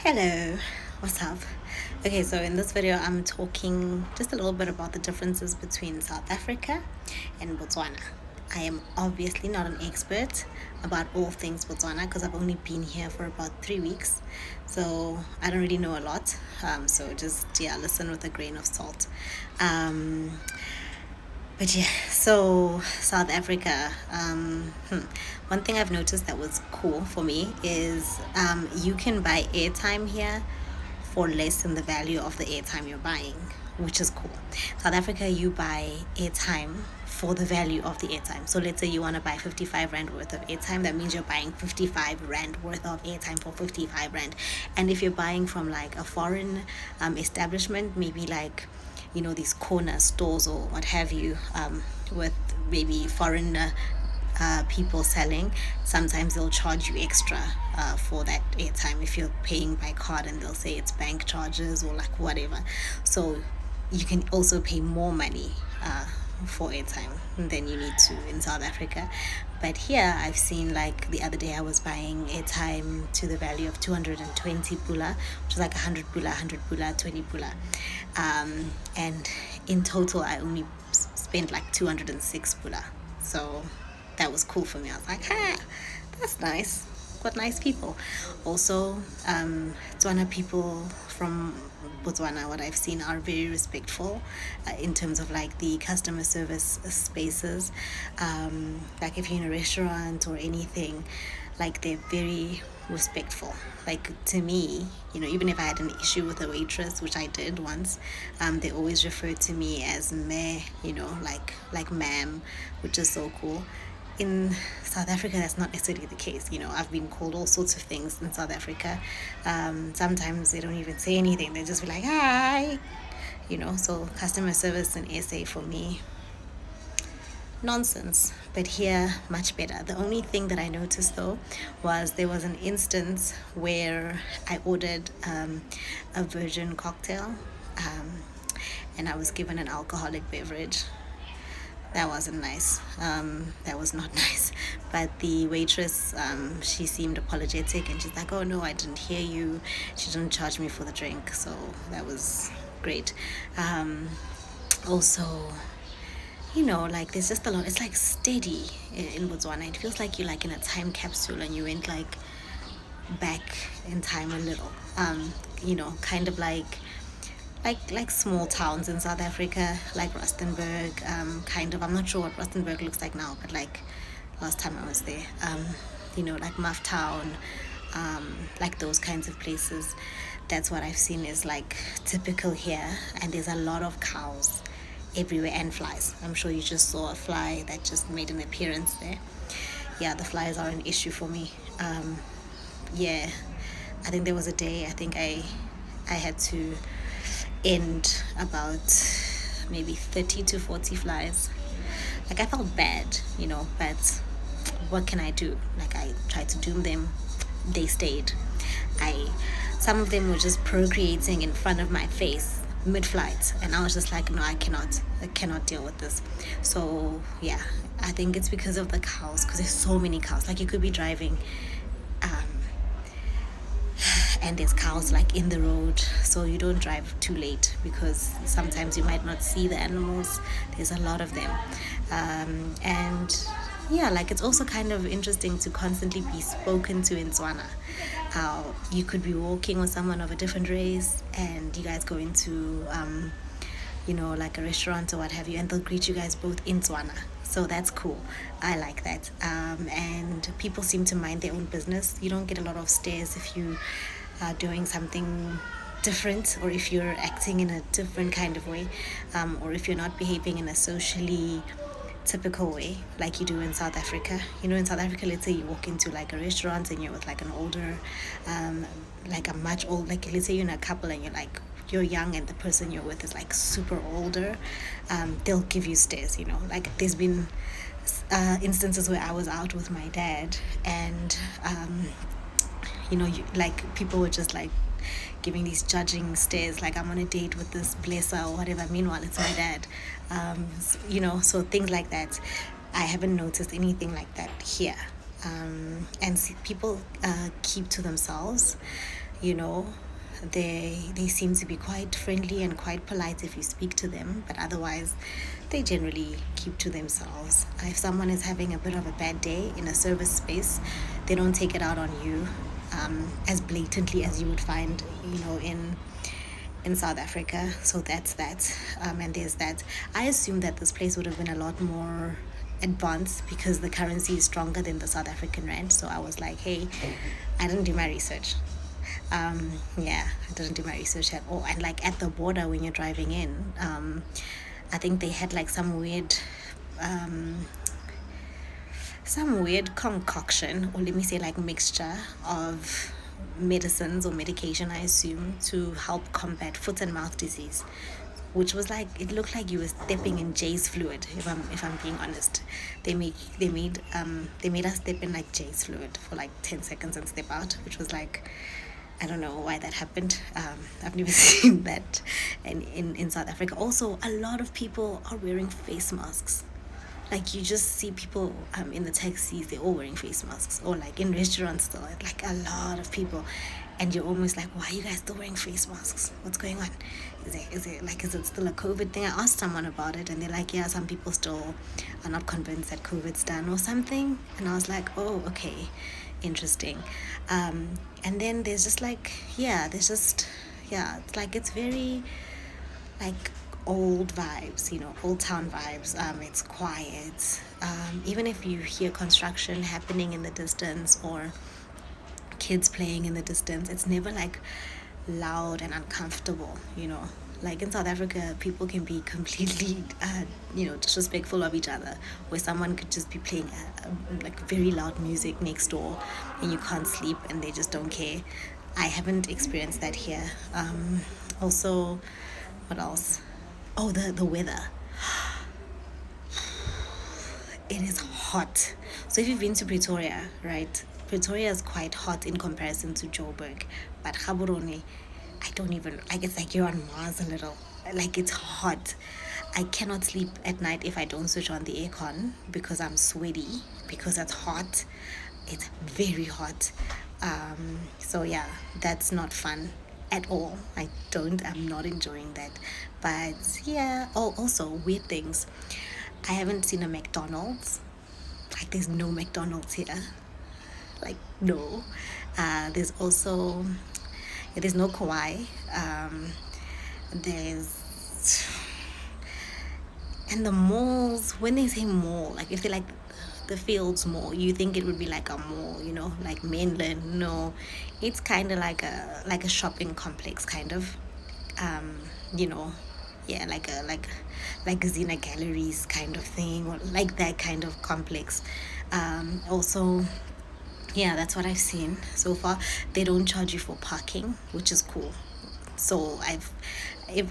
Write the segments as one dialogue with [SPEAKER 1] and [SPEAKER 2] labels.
[SPEAKER 1] Hello, what's up? Okay, so in this video, I'm talking just a little bit about the differences between South Africa and Botswana. I am obviously not an expert about all things Botswana because I've only been here for about 3 weeks, so I don't really know a lot. So just listen with a grain of salt. But yeah, so South Africa. One thing I've noticed that was cool for me is you can buy airtime here for less than the value of the airtime you're buying, which is cool. South Africa, you buy airtime for the value of the airtime. So let's say you want to buy 55 Rand worth of airtime, that means you're buying 55 Rand worth of airtime for 55 Rand. And if you're buying from like a foreign establishment, maybe like these corner stores or what have you, with maybe foreign people selling, sometimes they'll charge you extra for that airtime if you're paying by card, and they'll say it's bank charges or like whatever. So you can also pay more money for airtime than you need to in South Africa. But here I've seen, like the other day I was buying airtime to the value of 220 pula, which is like 100 pula, 100 pula, 20 pula. And in total I only spent like 206 pula. So that was cool for me. I was like, that's nice. What nice people. Also, Tswana people from Botswana, what I've seen, are very respectful in terms of like the customer service spaces. Like if you're in a restaurant or anything, like they're very respectful. Like to me, even if I had an issue with a waitress, which I did once, they always refer to me as me, like ma'am, which is so cool. In South Africa, that's not necessarily the case. I've been called all sorts of things in South Africa. Sometimes they don't even say anything, they just be like, hi. So customer service in SA for me, nonsense. But here, much better. The only thing that I noticed though was there was an instance where I ordered a virgin cocktail, and I was given an alcoholic beverage. That wasn't nice. That was not nice. But the waitress, she seemed apologetic, and she's like, oh no, I didn't hear you. She didn't charge me for the drink. So that was great. Also, like there's just a lot. It's like steady in Botswana. It feels like you're like in a time capsule and you went like back in time a little. Kind of like small towns in South Africa, like Rustenburg, kind of. I'm not sure what Rustenburg looks like now, but like last time I was there, like Muff Town, like those kinds of places. That's what I've seen is like typical here, and there's a lot of cows everywhere and flies. I'm sure you just saw a fly that just made an appearance there. Yeah, the flies are an issue for me. Yeah, I think there was a day I had to end about maybe 30 to 40 flies. Like I felt bad, but what can I do? Like I tried to doom them, they stayed. Some of them were just procreating in front of my face mid-flight, and I was just like, no, I cannot deal with this. So yeah, I think it's because of the cows, because there's so many cows. Like you could be driving and there's cows like in the road, so you don't drive too late because sometimes you might not see the animals. There's a lot of them. And yeah, like it's also kind of interesting to constantly be spoken to in Tswana. How you could be walking with someone of a different race and you guys go into like a restaurant or what have you, and they'll greet you guys both in Tswana. So that's cool. I like that. And people seem to mind their own business. You don't get a lot of stares if you are doing something different, or if you're acting in a different kind of way, or if you're not behaving in a socially typical way like you do in South Africa. In South Africa, let's say you walk into like a restaurant and you're with like an older, like a much old, like let's say you're in a couple and you're young and the person you're with is like super older, they'll give you stares. Like there's been instances where I was out with my dad and like people were just like giving these judging stares, like I'm on a date with this blesser or whatever. Meanwhile, it's my dad. So things like that. I haven't noticed anything like that here. And people keep to themselves. you know. They seem to be quite friendly and quite polite if you speak to them, but otherwise they generally keep to themselves. If someone is having a bit of a bad day in a service space, they don't take it out on you as blatantly as you would find, in South Africa. So that's that. And there's that. I assume that this place would have been a lot more advanced because the currency is stronger than the South African rand. So I was like, hey, I didn't do my research. Yeah, I didn't do my research at all. And like at the border when you're driving in, I think they had like um, some weird concoction, or let me say like mixture of medicines or medication, I assume, to help combat foot and mouth disease, which was like, it looked like you were stepping in Jay's fluid. If I'm being honest, they made us step in like Jay's fluid for like 10 seconds and step out, which was like, I don't know why that happened. I've never seen that in South Africa. Also, a lot of people are wearing face masks. Like you just see people in the taxis, they're all wearing face masks, or like in restaurants still, like a lot of people, and you're almost like, why are you guys still wearing face masks? What's going on? Is it still a COVID thing? I asked someone about it, and they're like, yeah, some people still are not convinced that COVID's done or something, and I was like, oh, okay, interesting. And then there's just like, yeah, it's like it's very like old vibes, old town vibes. It's quiet. Even if you hear construction happening in the distance or kids playing in the distance, it's never like loud and uncomfortable. Like in South Africa, people can be completely, disrespectful of each other, where someone could just be playing like very loud music next door and you can't sleep and they just don't care. I haven't experienced that here. Also, what else? Oh, the weather. It is hot. So if you've been to Pretoria, right? Pretoria is quite hot in comparison to Joburg, but Gaborone, I don't even like. It's like you're on Mars a little. Like it's hot. I cannot sleep at night if I don't switch on the aircon because I'm sweaty because it's hot. It's very hot. So yeah, that's not fun at all. I'm not enjoying that. But yeah, oh, also weird things. I haven't seen a McDonald's. Like there's no McDonald's here. Like no. There's also, yeah, there's no Kauai. There's and the malls, when they say mall, like if they like the Fields Mall, you think it would be like a mall, like mainland. No, it's kind of like a shopping complex, kind of. Um, you know, yeah, like a Zena Galleries kind of thing, or like that kind of complex. Also, yeah, that's what I've seen so far. They don't charge you for parking, which is cool. So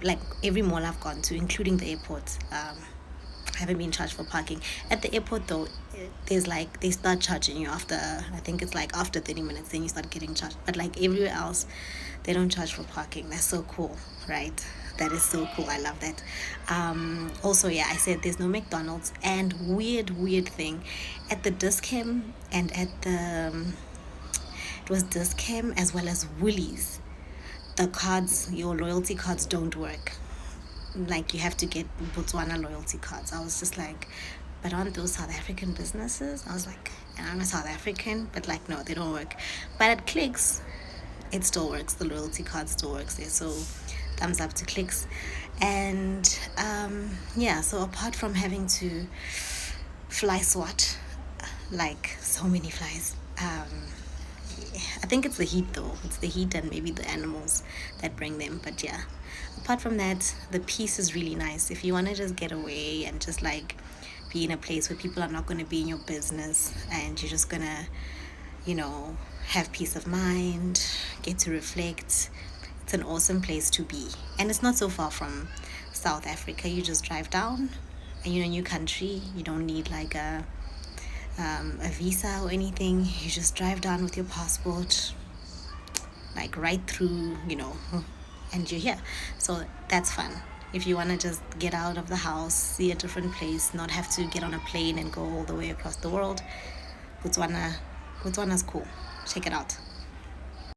[SPEAKER 1] like every mall I've gone to, including the airport, I haven't been charged for parking. At the airport though, there's like they start charging you after, I think it's like after 30 minutes, then you start getting charged. But like everywhere else, they don't charge for parking. That's so cool, right? That is so cool. I love that. Also, yeah, I said there's no McDonald's, and weird thing, at the Discam and at the it was Discam as well as Woolies, the cards, your loyalty cards don't work. Like you have to get Botswana loyalty cards. I was just like, but aren't those South African businesses? I was like, and I'm a South African, but like no, they don't work. But at Clicks, it still works. The loyalty card still works there. So thumbs up to Clicks. And yeah, so apart from having to fly SWAT, like so many flies, I think it's the heat though. It's the heat and maybe the animals that bring them. But yeah, apart from that, the peace is really nice. If you want to just get away and just like be in a place where people are not going to be in your business and you're just going to, have peace of mind, get to reflect, it's an awesome place to be. And it's not so far from South Africa. You just drive down and you're in a new country. You don't need like a visa or anything. You just drive down with your passport, like right through, and you're here. So that's fun. If you want to just get out of the house, see a different place, not have to get on a plane and go all the way across the world, Botswana's cool. Check it out.